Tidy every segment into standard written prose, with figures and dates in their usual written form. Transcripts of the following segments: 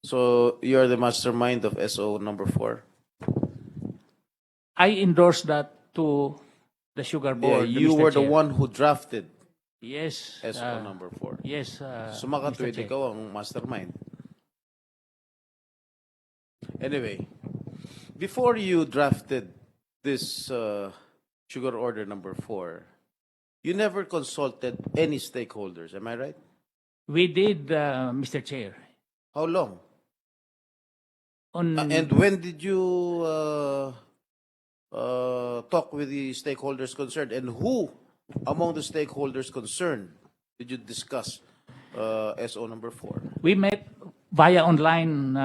So you're the mastermind of SO number 4? I endorsed that to the sugar Yeah, board. you Mr. were the Chair. one who drafted Yes. SO number 4. Yes, So Mr. makatwid, Chair. ikaw ang mastermind. Anyway, before you drafted this sugar order number 4, you never consulted any stakeholders, am I right? We did, Mr. Chair. How long? On And when did you talk with the stakeholders concerned? And who among the stakeholders concerned did you discuss SO number 4? We met via online,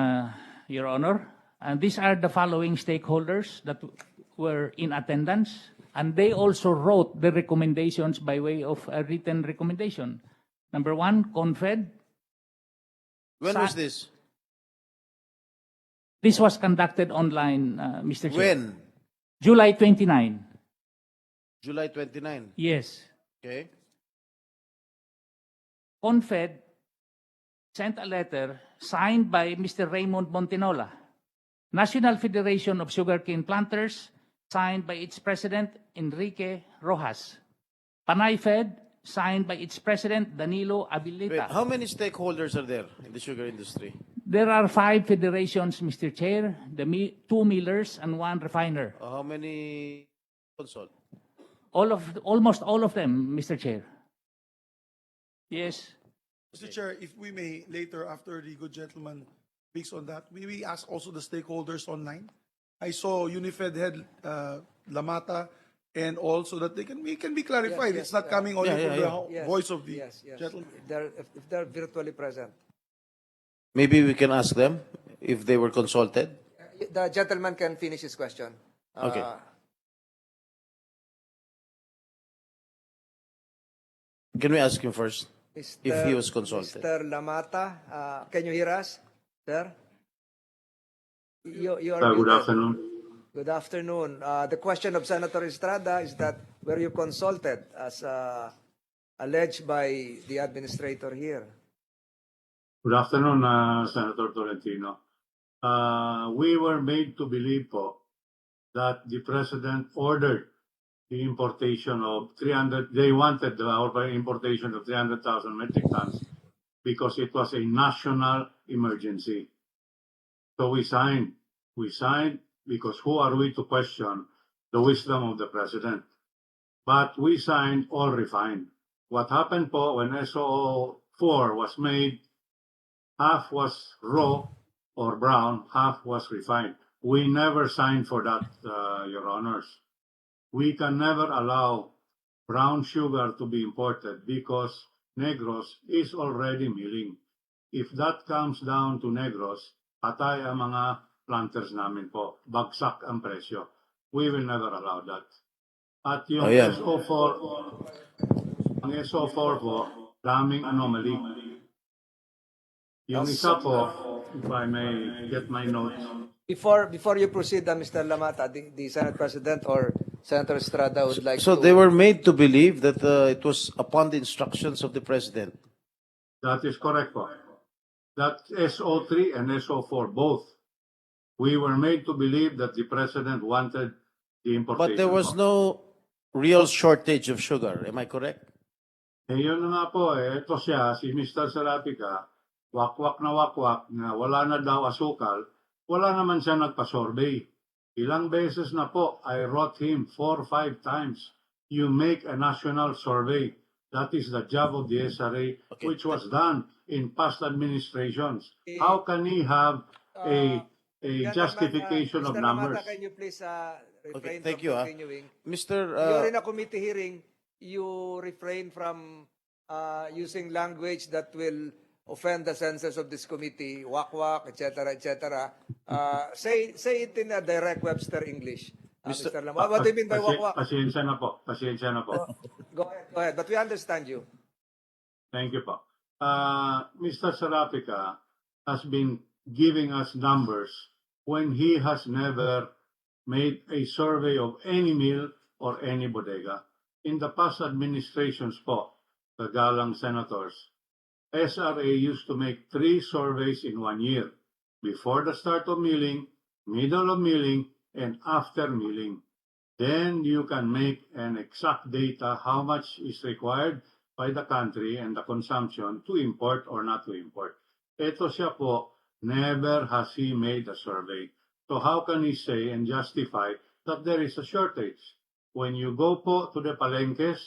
Your Honor, and these are the following stakeholders that were in attendance, and they also wrote the recommendations by way of a written recommendation. Number one, CONFED. When was this? This was conducted online, Mr. Chair. When? July 29. July 29. Yes. Okay. CONFED sent a letter signed by Mr. Raymond Montinola. National Federation of Sugarcane Planters, signed by its president, Enrique Rojas. PANAIFED, signed by its president, Danilo Wait, Abilita. how many stakeholders are there in the sugar industry? There are 5 federations, Mr. Chair, 2 millers and 1 refiner. How many consult? Almost all of them, Mr. Chair. Yes. Mr. Chair, if we may, later after the good gentleman speaks on that, we ask also the stakeholders online. I saw Unifed head Lamata, and also that we can be clarified. Yes, it's not coming only from the Yes, voice of the yes, yes. gentleman. If they're virtually present. Maybe we can ask them if they were consulted. The gentleman can finish his question. Okay. Can we ask him first if he was consulted? Mr. Lamata, can you hear us, sir? You are Good muted. afternoon. Good afternoon. The question of Senator Estrada is that were you consulted as alleged by the administrator here? Good afternoon, Senator Tolentino. We were made to believe po that the President ordered the importation of 300, they wanted our importation of 300,000 metric tons because it was a national emergency. So we signed because who are we to question the wisdom of the President? But we signed all refined. What happened po when SO4 was made, half was raw or brown, half was refined. We never signed for that, Your Honors. We can never allow brown sugar to be imported because Negros is already milling. If that comes down to Negros, patay ang mga planters namin po. Bagsak ang presyo. We will never allow that. At yung Ayan. ang SO4 po, daming anomaly. Yung isa po, if I may get my notes. Before you proceed, Mr. Lamata, the Senate President or Senator Estrada would like So to... they were made to believe that it was upon the instructions of the President. That is correct po. That SO3 and SO4, both. We were made to believe that the President wanted the importation. But there was po. no real shortage of sugar, am I correct? Eh, yun na nga po, ito siya, si Mr. Serafica, wakwak na wala na daw asukal, wala naman siya nagpa-survey. Ilang beses na po, I wrote him 4 or 5 times. You make a national survey. That is the job of the SRA, Okay. which was done in past administrations. How can he have a Gentleman, justification of Mr. numbers? Lamata, can you please refrain thank from you, continuing? Mr. You're in a committee hearing. You refrain from using language that will offend the senses of this committee, wak-wak, etc., etc. Say it in a direct Webster English. Mr. Lamata. What do you mean by wak-wak? Pasensya na po. Pasensya na po. Go ahead. But we understand you. Thank you po. Mr. Serafica has been giving us numbers when he has never made a survey of any mill or any bodega. In the past administrations po, kagalang senators, SRA used to make 3 surveys in 1 year. before the start of milling, middle of milling, and after milling. Then you can make an exact data how much is required by the country and the consumption to import or not to import. Ito siya po, never has he made a survey. So how can he say and justify that there is a shortage? When you go po to the palengkes,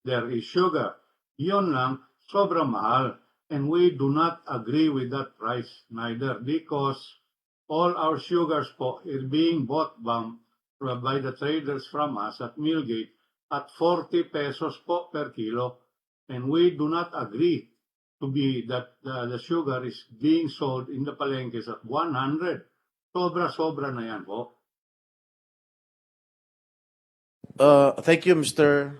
there is sugar. Yun lang, sobrang mahal. And we do not agree with that price neither because all our sugars po is being bought by the traders from us at Millgate at 40 pesos po per kilo. And we do not agree to be that the sugar is being sold in the palengkes at 100. Sobra-sobra na yan po. Thank you, Mr.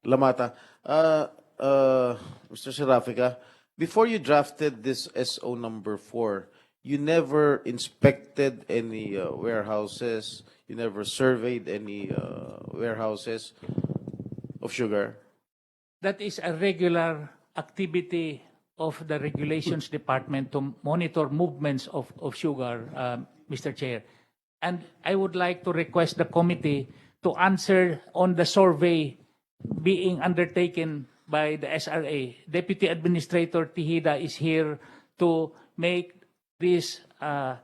Lamata. Mr. Serafica, before you drafted this SO number 4, you never inspected any warehouses, you never surveyed any warehouses of sugar? That is a regular activity of the regulations department to monitor movements of sugar, Mr. Chair. And I would like to request the committee to answer on the survey being undertaken by the SRA. Deputy Administrator Tihida is here to make this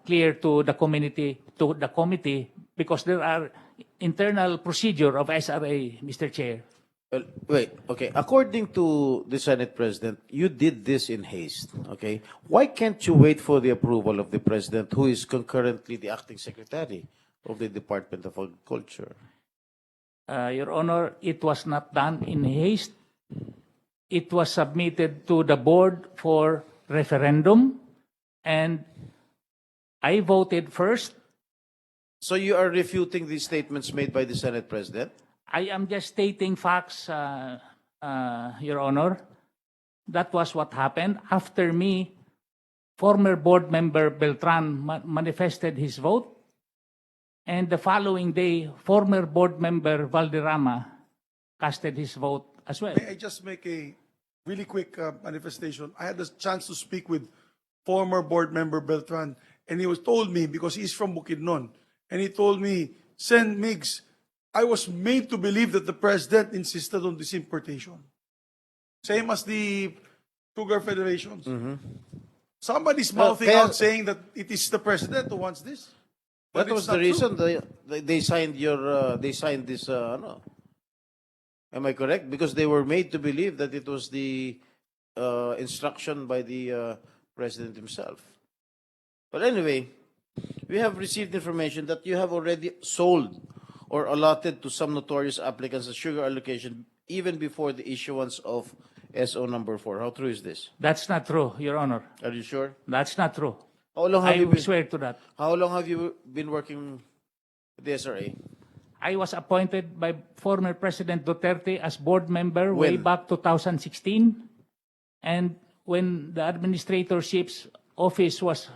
clear to the community, to the committee, because there are internal procedure of SRA, Mr. Chair. Well, wait, okay. According to the Senate President, you did this in haste, okay? Why can't you wait for the approval of the President, who is concurrently the Acting Secretary of the Department of Agriculture? Your Honor, it was not done in haste. It was submitted to the board for referendum, and I voted first. So you are refuting the statements made by the Senate President? I am just stating facts, Your Honor. That was what happened. After me, former board member Beltran manifested his vote. And the following day, former board member Valderrama casted his vote as well. May I just make a really quick manifestation? I had the chance to speak with former board member Beltran, and he was told me, because he's from Bukidnon, and he told me, Sen Migs, I was made to believe that the president insisted on this importation. Same as the sugar federations. Somebody's mouthing kaya- out saying that it is the president who wants this. But That it's was the not true. reason they signed they signed this, ano. Am I correct? Because they were made to believe that it was the instruction by the president himself. But anyway, we have received information that you have already sold or allotted to some notorious applicants a sugar allocation even before the issuance of SO number 4. How true is this? That's not true, Your Honor. Are you sure? That's not true. How long have I you will been, swear to that. how long have you been working with the SRA? I was appointed by former President Duterte as board member way When? back 2016. And when the administratorship's office was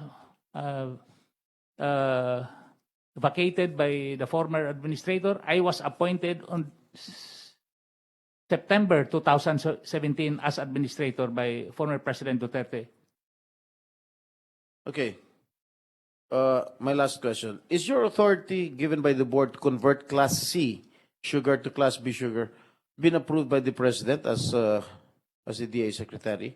vacated by the former administrator, I was appointed on September 2017 as administrator by former President Duterte. Okay. My last question. Is your authority given by the board to convert Class C sugar to Class B sugar been approved by the President as the DA Secretary?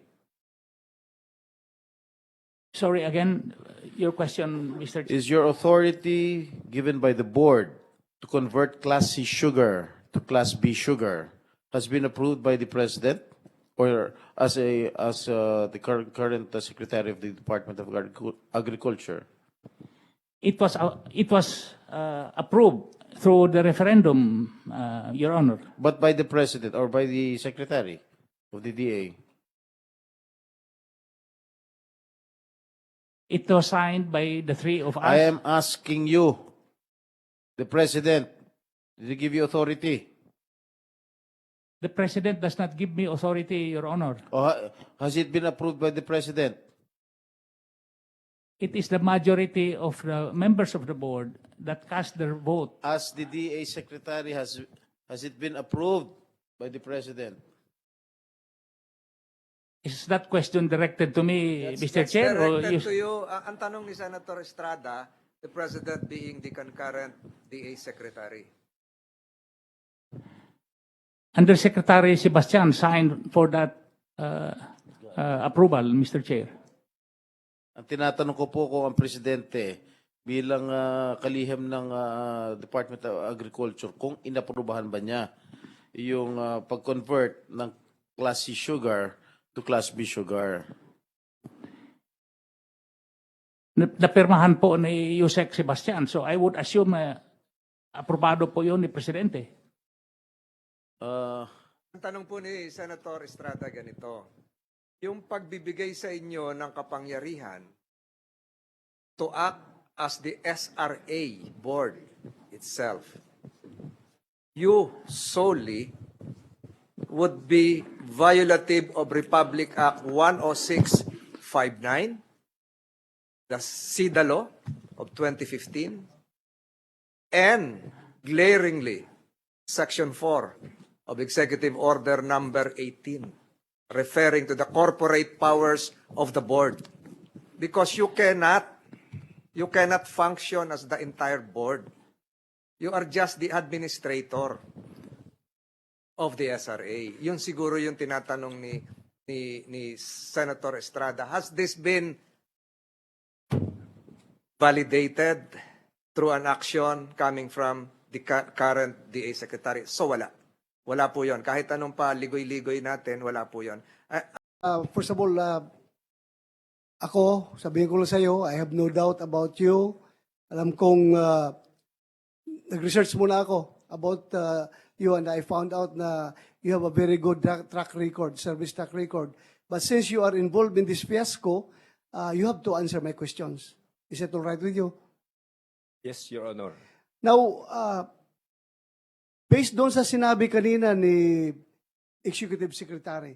Sorry, again, your question, Mr. Chair. Is your authority given by the board to convert Class C sugar to Class B sugar has been approved by the President or as the current Secretary of the Department of Agriculture? It was approved through the referendum, Your Honor. But by the President or by the Secretary of the DA? It was signed by the three of us. I am asking you, the President, did he give you authority? The President does not give me authority, Your Honor. Or has it been approved by the President? It is the majority of the members of the board that cast their vote. As the DA Secretary, has it been approved by the President? Is that question directed to me, Mr. That's Chair? Or directed to you. Ang tanong ni Senator Estrada, the President being the concurrent DA Secretary. Undersecretary Sebastian signed for that approval, Mr. Chair. Ang tinatanong ko po kung ang presidente bilang kalihim ng Department of Agriculture, kung inaprubahan ba niya yung pag-convert ng Class C sugar to Class B sugar. Napirmahan po ni Yusek Sebastian. So I would assume aprobado po yun ni Presidente. Ang tanong po ni Senator Estrada ganito, yung pagbibigay sa inyo ng kapangyarihan to act as the SRA board itself, you solely would be violative of Republic Act 10659, the SIDA law of 2015, and glaringly Section 4 of Executive Order number 18, referring to the corporate powers of the board. Because you cannot function as the entire board. You are just the administrator of the SRA. Yun siguro yung tinatanong ni Senator Estrada. Has this been validated through an action coming from the current DA Secretary? So wala. Wala po yun. Kahit anong pa ligoy-ligoy natin, wala po yun. First of all, ako, sabihin ko lang sa iyo, I have no doubt about you. Alam kong nag-research muna ako about you, and I found out na you have a very good track record, service track record. But since you are involved in this fiasco, you have to answer my questions. Is that all right with you? Yes, Your Honor. Now, based doon sa sinabi kanina ni Executive Secretary,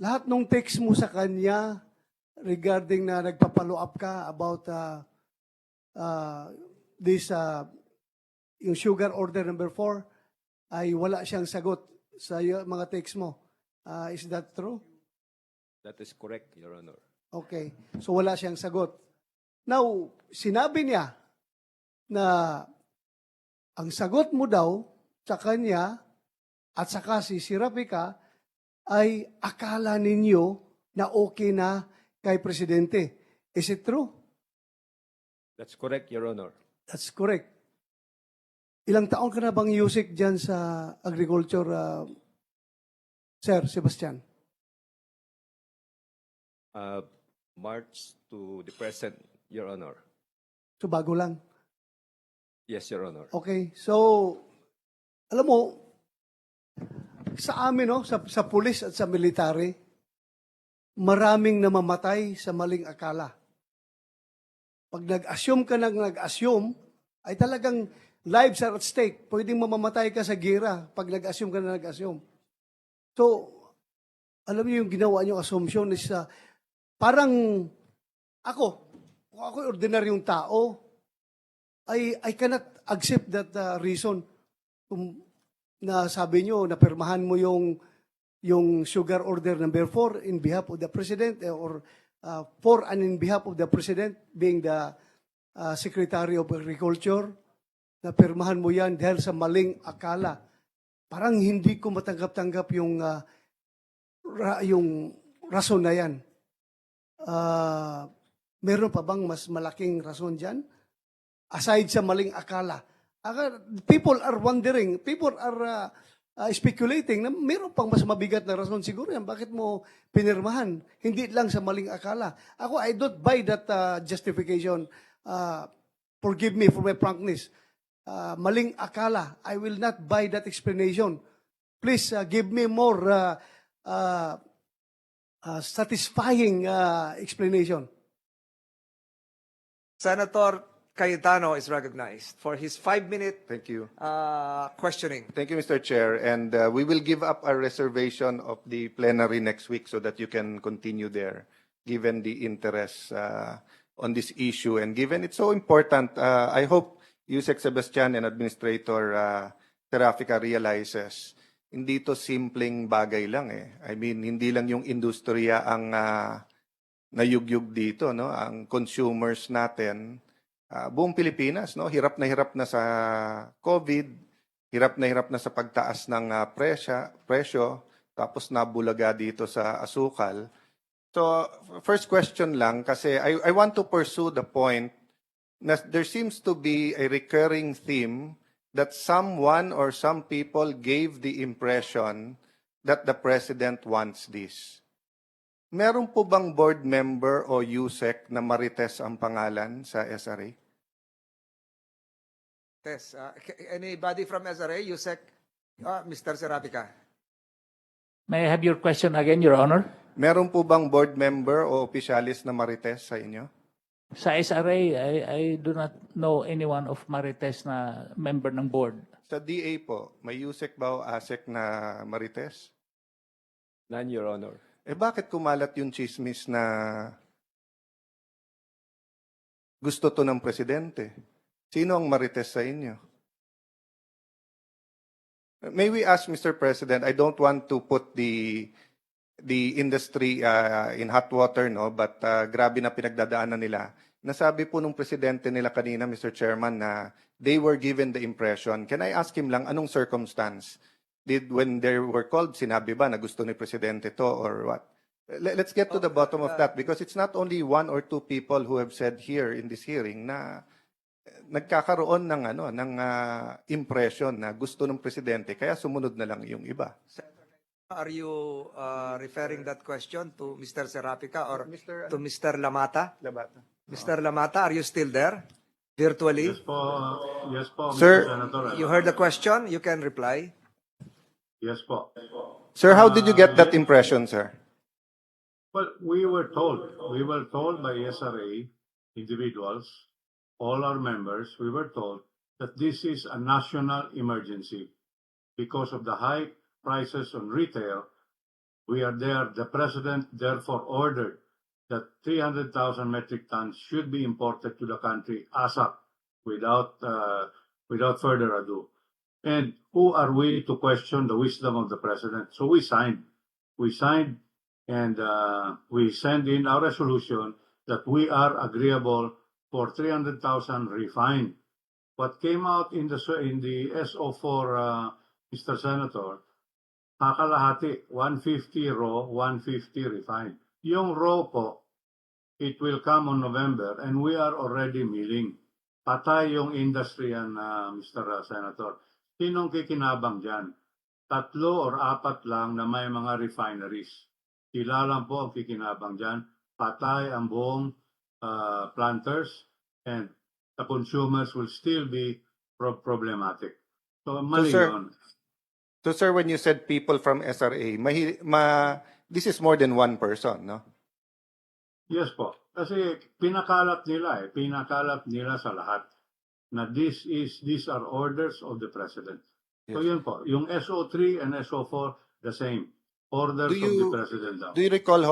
lahat ng text mo sa kanya regarding na nagpapalo up ka about this, yung sugar order number 4, ay wala siyang sagot sa mga text mo. Is that true? That is correct, Your Honor. Okay. So wala siyang sagot. Now, sinabi niya na ang sagot mo daw sa kanya at saka si Serafica ay akala ninyo na okay na kay Presidente. Is it true? That's correct, Your Honor. That's correct. Ilang taon ka na bang Yusek dyan sa agriculture, Sir Sebastian? March to the present, Your Honor. So bago lang. Yes, Your Honor. Okay. So, alam mo, sa amin, no, sa pulis at sa military, maraming namamatay sa maling akala. Pag nag-assume ka nag-assume, ay talagang lives are at stake. Pwedeng mamamatay ka sa gira pag nag-assume ka na nag-assume. So, alam niyo yung ginawa niyong assumption is parang ako, kung ako ordinaryong tao, I cannot accept that reason. Na sabi niyo, napirmahan mo yung sugar order number 4 in behalf of the President or for and in behalf of the President being the Secretary of Agriculture, napirmahan mo yan dahil sa maling akala. Parang hindi ko matanggap-tanggap yung rason na yan. Meron pa bang mas malaking rason dyan? Aside sa maling akala. People are wondering, people are speculating na meron pang mas mabigat na rason siguro yan. Bakit mo pinirmahan? Hindi lang sa maling akala. Ako, I don't buy that justification. Forgive me for my frankness. Maling akala. I will not buy that explanation. Please give me more satisfying explanation. Senator Cayetano is recognized for his 5-minute Thank you. questioning. Thank you, Mr. Chair. And we will give up our reservation of the plenary next week so that you can continue there, given the interest on this issue. And given it's so important, I hope Yusek Sebastian and Administrator Serafica realizes hindi to simpleng bagay lang eh. I mean, hindi lang yung industriya ang nayugyug dito, no? Ang consumers natin, buong Pilipinas, no? Hirap na sa COVID, hirap na sa pagtaas ng presyo, tapos nabulaga dito sa asukal. So, first question lang, kasi I want to pursue the point na there seems to be a recurring theme that someone or some people gave the impression that the president wants this. Meron po bang board member o USEC na Marites ang pangalan sa SRA? Tess, anybody from SRA, USEC, Mr. Serafica? May I have your question again, Your Honor? Meron po bang board member o opisyalis na Marites sa inyo? Sa SRA, I do not know anyone of Marites na member ng board. Sa DA po, may USEC ba o ASEC na Marites? None, Your Honor. Bakit kumalat yung chismis na gusto to ng presidente? Sino ang Marites sa inyo? May we ask, Mr. President, I don't want to put the industry in hot water, no? But grabe na pinagdadaanan nila. Nasabi po nung presidente nila kanina, Mr. Chairman, na they were given the impression. Can I ask him lang, anong circumstance? When they were called, sinabi ba na gusto ni presidente to or what? Let's get to the bottom of that, because it's not only one or two people who have said here in this hearing na nagkakaroon ng impression na gusto ng presidente, kaya sumunod na lang yung iba. Are you referring that question to Mr. Serafica or Mr. to Mr. Lamata? Labata. Mr. Lamata, are you still there? Virtually? Yes po, Sir, Mr. Senator. You heard the question? You can reply. Yes po. Sir, how did you get that impression, sir? Well, we were told by SRA individuals, all our members, we were told that this is a national emergency because of the high prices on retail. We are there. The president therefore ordered that 300,000 metric tons should be imported to the country ASAP without further ado. And who are we to question the wisdom of the president? So we signed, and we send in our resolution that we are agreeable for 300,000 refined. What came out in the SO4, Mr. Senator, kakalahati, 150 raw, 150 refined. Yung raw po, it will come on November and we are already milling. Patay yung industry yan, Mr. Senator. Sinong kikinabang dyan? 3 or 4 lang na may mga refineries. Sila lang po ang kikinabang dyan. Patay ang buong planters and the consumers will still be problematic. So, mali sir, yun. So, sir, when you said people from SRA, this is more than one person, no? Yes po. Kasi pinakalat nila sa lahat na these are orders of the president. So Yes. yun po, yung SO3 and SO4, the same. Orders of the president daw. Do you recall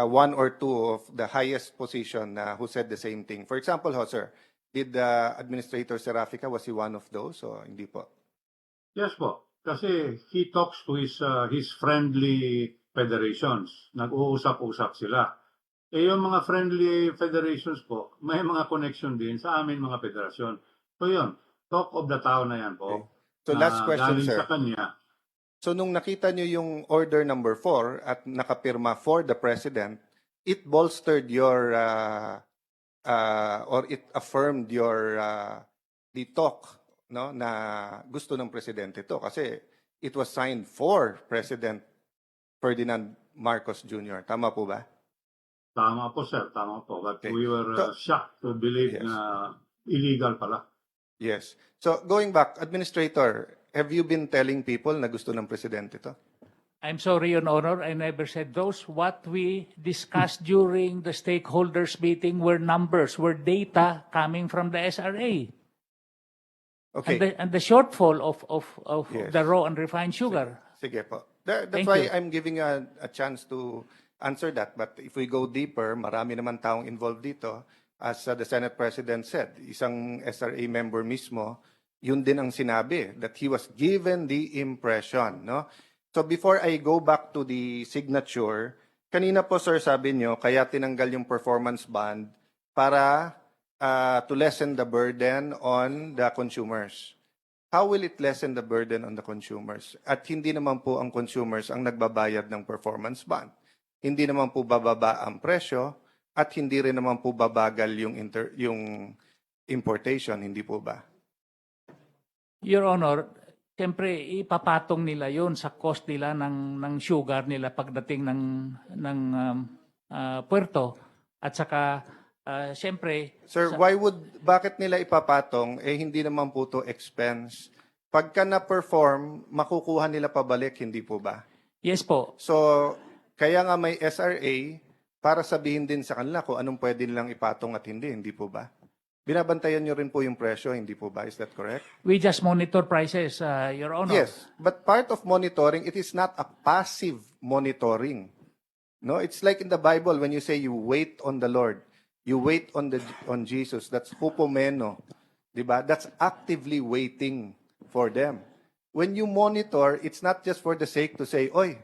one or two of the highest position who said the same thing? For example, sir, did Administrator Serafica, was he one of those o hindi po? Yes po. Kasi he talks to his friendly federations. Nag-uusap-usap sila. Yung mga friendly federations po, may mga connection din sa amin mga federasyon. So yun, talk of the town na yan po. Okay. So last question, galing sir. sa kanya. So nung nakita nyo yung order number 4 at nakapirma for the president, it bolstered your or it affirmed your the talk, no, na gusto ng presidente to kasi it was signed for President Ferdinand Marcos Jr. Tama po ba? Tama po, sir. Tama po. But Okay. we were shocked to believe Yes. na illegal pala. Yes. So going back, Administrator, have you been telling people na gusto ng presidente to? I'm sorry, Your Honor, I never said those. What we discussed during the stakeholders meeting were numbers, were data coming from the SRA. Okay. And the shortfall of Yes. the raw and refined sugar. Sige po. That's Thank why you. I'm giving a chance to answer that. But if we go deeper, marami naman taong involved dito. As the Senate President said, isang SRA member mismo Yun din ang sinabi, that he was given the impression, no? So before I go back to the signature, kanina po sir sabi nyo, kaya tinanggal yung performance bond para to lessen the burden on the consumers. How will it lessen the burden on the consumers? At hindi naman po ang consumers ang nagbabayad ng performance bond. Hindi naman po bababa ang presyo at hindi rin naman po babagal yung importation, hindi po ba? Your Honor, siyempre ipapatong nila yon sa cost nila ng sugar nila pagdating ng puerto at saka siyempre Sir, bakit nila ipapatong, hindi naman po to expense? Pagka na-perform, makukuha nila pabalik, hindi po ba? yes po. So, kaya nga may SRA para sabihin din sa kanila kung anong pwede nilang ipatong at hindi po ba? Binabantayan nyo rin po yung presyo, hindi po ba? Is that correct? We just monitor prices, Your Honor. Yes, but part of monitoring, it is not a passive monitoring. No, it's like in the Bible when you say you wait on the Lord. You wait on Jesus. That's hupomeno. Diba? That's actively waiting for them. When you monitor, it's not just for the sake to say, oy,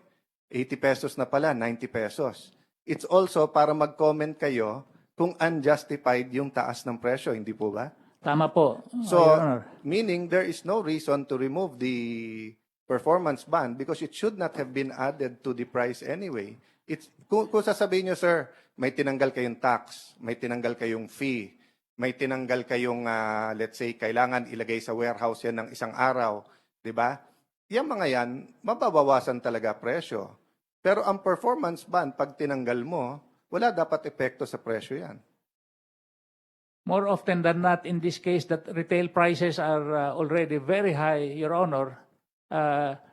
80 pesos na pala, 90 pesos. It's also para mag-comment kayo kung unjustified yung taas ng presyo, hindi po ba? Tama po, So, Your Honor. meaning there is no reason to remove the performance ban because it should not have been added to the price anyway. Kung sasabihin nyo, sir, may tinanggal kayong tax, may tinanggal kayong fee, may tinanggal kayong, let's say, kailangan ilagay sa warehouse yan ng isang araw, di ba? Yung mga yan, mababawasan talaga presyo. Pero ang performance ban, pag tinanggal mo, wala dapat epekto sa presyo yan. More often than not, in this case, that retail prices are already very high, Your Honor.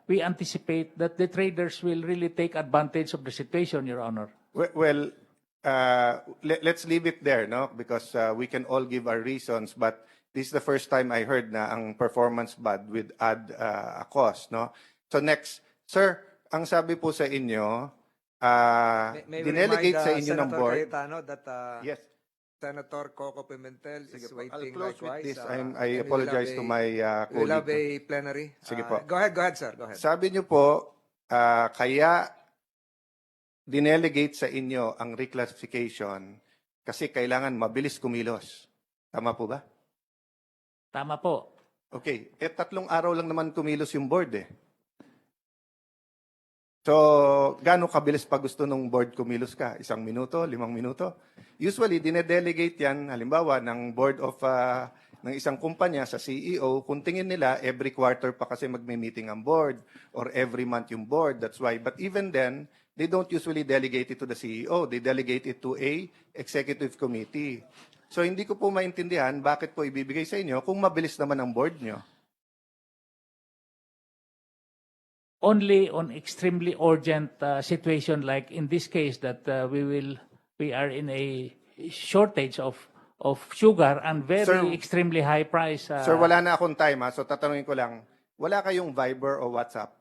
We anticipate that the traders will really take advantage of the situation, Your Honor. Well, let's leave it there, no? Because we can all give our reasons, but this is the first time I heard na ang performance bad would add a cost, no? So next, sir, ang sabi po sa inyo, May we dinelegate remind, sa inyo ng Senator board. Cayetano that yes. Senator Coco Pimentel is Sige po. I'll waiting close with likewise. this. I and apologize to my we'll have colleague. a plenary. Sige po. Go ahead, sir. Go ahead. Sabi niyo po, kaya dinelegate sa inyo ang reclassification kasi kailangan mabilis kumilos. Tama po ba? Tama po. Okay. 3 araw lang naman kumilos yung board eh. So, gaano kabilis pa gusto nung board kumilos ka? 1 minuto, 5 minuto? Usually, dinedelegate yan, halimbawa, ng board of, ng isang kumpanya sa CEO, kung tingin nila, every quarter pa kasi magme-meeting ang board, or every month yung board, that's why. But even then, they don't usually delegate it to the CEO. They delegate it to a executive committee. So, hindi ko po maintindihan bakit po ibibigay sa inyo kung mabilis naman ang board nyo. Only on extremely urgent situation like in this case that we are in a shortage of sugar and very Sir, extremely high price. Sir, wala na akong time so tatanungin ko lang, wala kayong Viber o WhatsApp?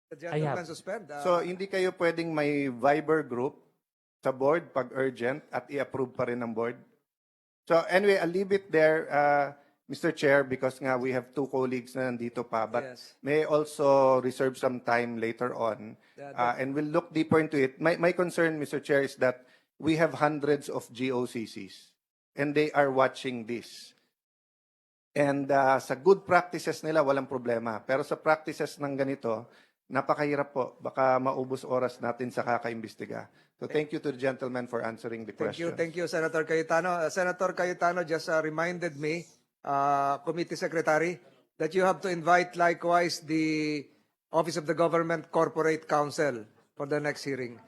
The gentleman have. suspend. So, hindi kayo pwedeng may Viber group sa board pag urgent at i-approve pa rin ng board? So, anyway, I'll leave it there, Mr. Chair, because nga we have 2 colleagues na nandito pa, but Yes. may also reserve some time later on, and we'll look deeper into it. My concern, Mr. Chair, is that we have hundreds of GOCCs, and they are watching this. And sa good practices nila, walang problema. Pero sa practices ng ganito, napakahirap po. Baka maubos oras natin sa kakaimbestiga. So thank you to the gentleman for answering the question. Thank you, Senator Cayetano. Senator Cayetano just reminded me, Committee Secretary, that you have to invite likewise the Office of the Government Corporate Counsel for the next hearing.